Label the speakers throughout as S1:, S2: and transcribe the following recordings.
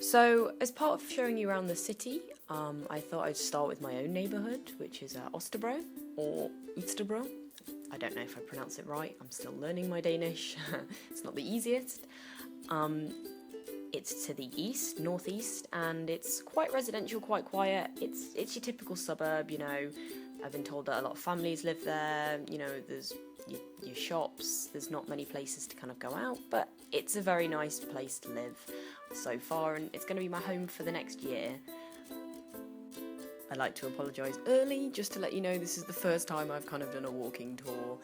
S1: So, as part of showing you around the city, I thought I'd start with my own neighbourhood, which is Østerbro, or Østerbro. I don't know if I pronounce it right, I'm still learning my Danish, it's not the easiest. It's to the east, northeast, and it's quite residential, quite quiet. It's your typical suburb, you know. I've been told that a lot of families live there, you know, there's your shops, there's not many places to kind of go out, but it's a very nice place to live so far, and it's going to be my home for the next year. I'd like to apologise early, just to let you know this is the first time I've kind of done a walking tour,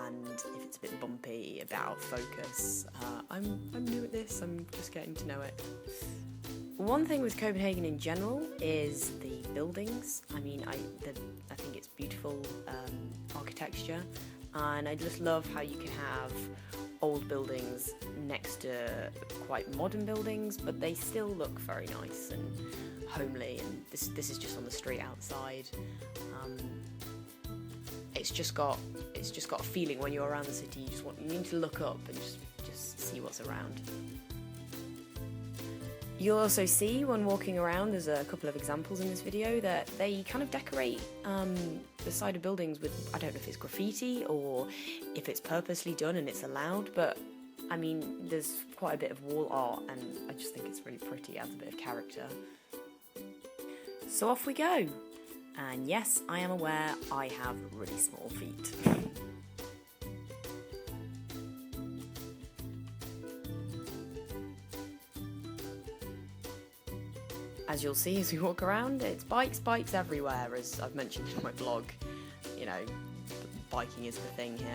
S1: and if it's a bit bumpy about focus, I'm new at this, I'm just getting to know it. One thing with Copenhagen in general is the buildings. I mean, I think it's beautiful architecture, and I just love how you can have old buildings next to quite modern buildings, but they still look very nice and homely. And this is just on the street outside. It's just got a feeling when you're around the city. You need to look up and just see what's around. You'll also see when walking around, there's a couple of examples in this video, that they kind of decorate the side of buildings with, I don't know if it's graffiti or if it's purposely done and it's allowed, but I mean, there's quite a bit of wall art, and I just think it's really pretty, adds a bit of character. So off we go. And yes, I am aware I have really small feet. As you'll see as we walk around, it's bikes everywhere, as I've mentioned in my blog. You know, biking is the thing here.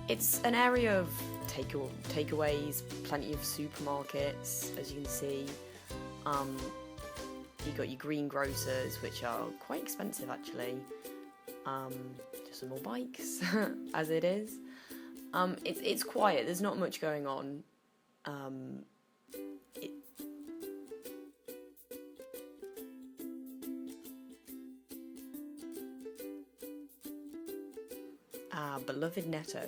S1: It's an area of takeaways, plenty of supermarkets, as you can see. You've got your greengrocers, which are quite expensive actually. Just some more bikes, as it is. It's quiet, there's not much going on. Beloved Netto,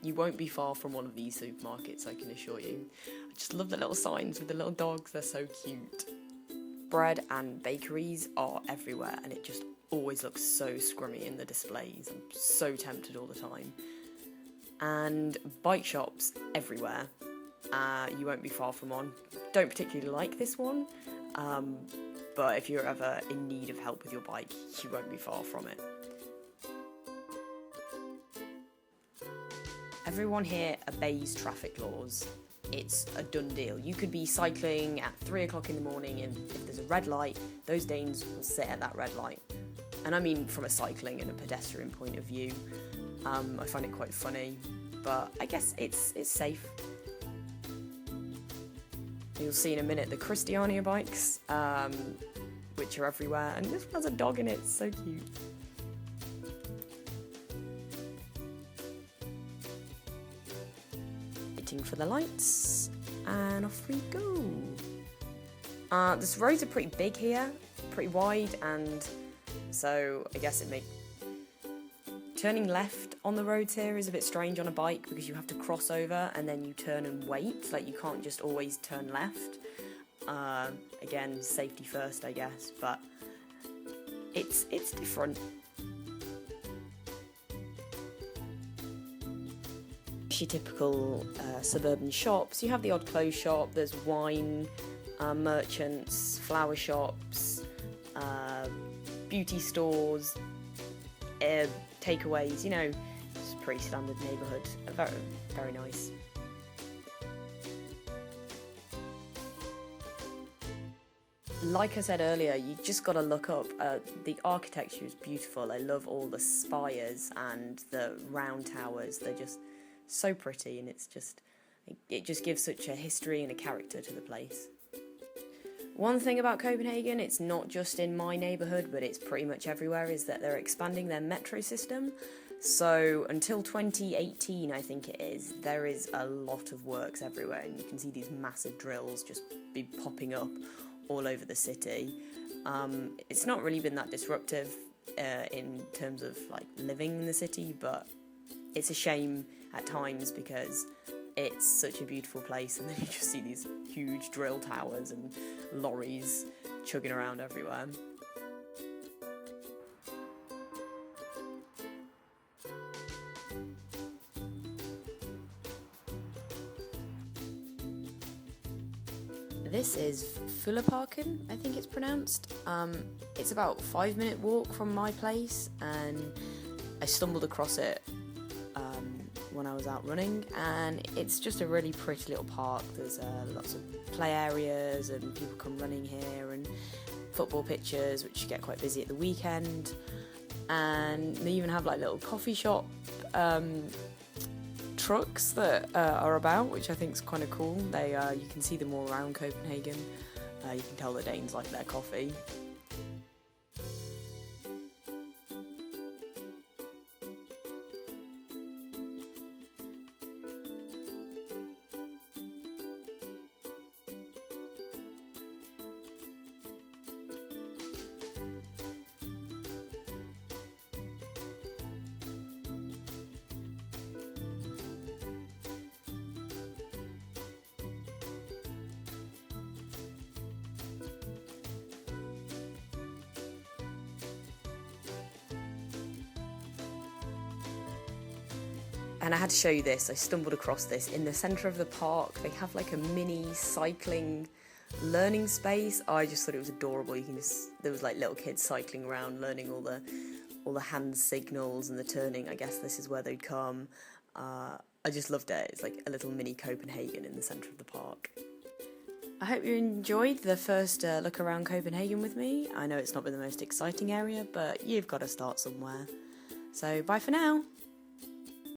S1: you won't be far from one of these supermarkets, I can assure you. I just love the little signs with the little dogs, they're so cute. Bread and bakeries are everywhere, and it just always looks so scrummy in the displays. I'm so tempted all the time. And bike shops everywhere. You won't be far from one. Don't particularly like this one, but if you're ever in need of help with your bike, you won't be far from it. Everyone here obeys traffic laws. It's a done deal. You could be cycling at 3 o'clock in the morning, and if there's a red light, those Danes will sit at that red light. And I mean from a cycling and a pedestrian point of view. I find it quite funny, but I guess it's safe. You'll see in a minute the Christiania bikes, which are everywhere, and this one has a dog in it, it's so cute. Waiting for the lights, and off we go. This roads are pretty big here, pretty wide, and so I guess turning left on the roads here is a bit strange on a bike, because you have to cross over and then you turn and wait, like you can't just always turn left. Again, safety first I guess, but it's different. Your typical suburban shops. You have the odd clothes shop, there's wine merchants, flower shops, beauty stores, takeaways, you know, it's a pretty standard neighbourhood. Very, very nice. Like I said earlier, you just got to look up. The architecture is beautiful. I love all the spires and the round towers. They're just so pretty, and it just gives such a history and a character to the place. One thing about Copenhagen, it's not just in my neighbourhood, but it's pretty much everywhere, is that they're expanding their metro system. So until 2018, I think it is, there is a lot of works everywhere, and you can see these massive drills just be popping up all over the city. It's not really been that disruptive in terms of like living in the city, but it's a shame at times because it's such a beautiful place, and then you just see these huge drill towers and lorries chugging around everywhere. This is Fullerparken, I think it's pronounced. It's about a 5-minute walk from my place, and I stumbled across it when I was out running, and it's just a really pretty little park. There's lots of play areas, and people come running here, and football pitches, which get quite busy at the weekend, and they even have like little coffee shop trucks that are about, which I think is kind of cool. They you can see them all around Copenhagen. You can tell the Danes like their coffee. And I had to show you this. I stumbled across this in the centre of the park. They have like a mini cycling learning space. I just thought it was adorable. There was like little kids cycling around, learning all the hand signals and the turning. I guess this is where they'd come. I just loved it. It's like a little mini Copenhagen in the centre of the park. I hope you enjoyed the first look around Copenhagen with me. I know it's not been the most exciting area, but you've got to start somewhere. So bye for now.